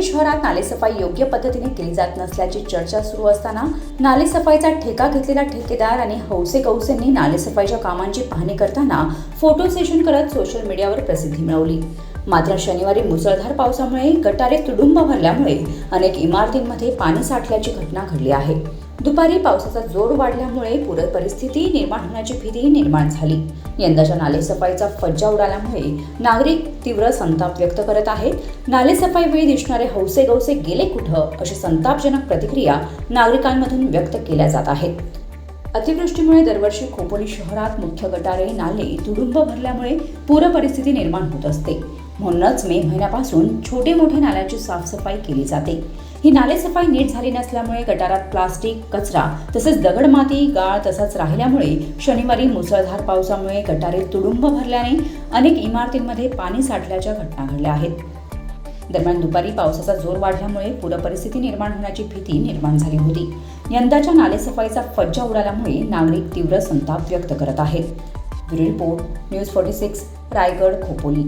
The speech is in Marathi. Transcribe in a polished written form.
खोपोली शहरात नालेसफाई योग्य पद्धतीने केली जात नसल्याची चर्चा सुरू असताना नालेसफाईचा ठेका घेतलेला ठेकेदार आणि हौसेगौसेंनी नालेसफाईच्या कामांची पाहणी करताना फोटो सेशन करत सोशल मीडियावर प्रसिद्धी मिळवली। मात्र शनिवारी मुसळधार पावसामुळे गटारे तुडुंब भरल्यामुळे अनेक इमारतींमध्ये पाणी साठल्याची घटना घडली आहे। दुपारी पावसाचा जोर वाढल्यामुळे पूर परिस्थिती निर्माण होण्याची भीती निर्माण झाली। यंदाच्या नालेसफाईचा फज्जा उडाल्यामुळे नागरिक तीव्र संताप व्यक्त करत आहेत। नालेसफाईवेळी दिसणारे हौसेगौसे गेले कुठं अशी संतापजनक प्रतिक्रिया नागरिकांमधून व्यक्त केल्या जात आहेत। अतिवृष्टीमुळे दरवर्षी खोपोली शहरात मुख्य गटारे नाले तुडुंब भरल्यामुळे पूर परिस्थिती निर्माण होत असते। म्हणूनच मे महिन्यापासून छोटे मोठे नाल्यांची साफसफाई केली जाते। ही नालेसफाई नीट झाली नसल्यामुळे गटारात प्लास्टिक, कचरा तसेच दगडमाती, गाळ तसंच राहिल्यामुळे शनिवारी मुसळधार पावसामुळे गटारे तुडुंब भरल्याने अनेक इमारतींमध्ये पाणी साठल्याच्या घटना घडल्या आहेत। दरम्यान दुपारी पावसाचा जोर वाढल्यामुळे पूर परिस्थिती निर्माण होण्याची भीती निर्माण झाली होती। यंदाच्या नालेसफाईचा फज्जा उडाल्यामुळे नागरिक तीव्र संताप व्यक्त करत आहेत। Bureau report, news 46, Raigad, Khopoli.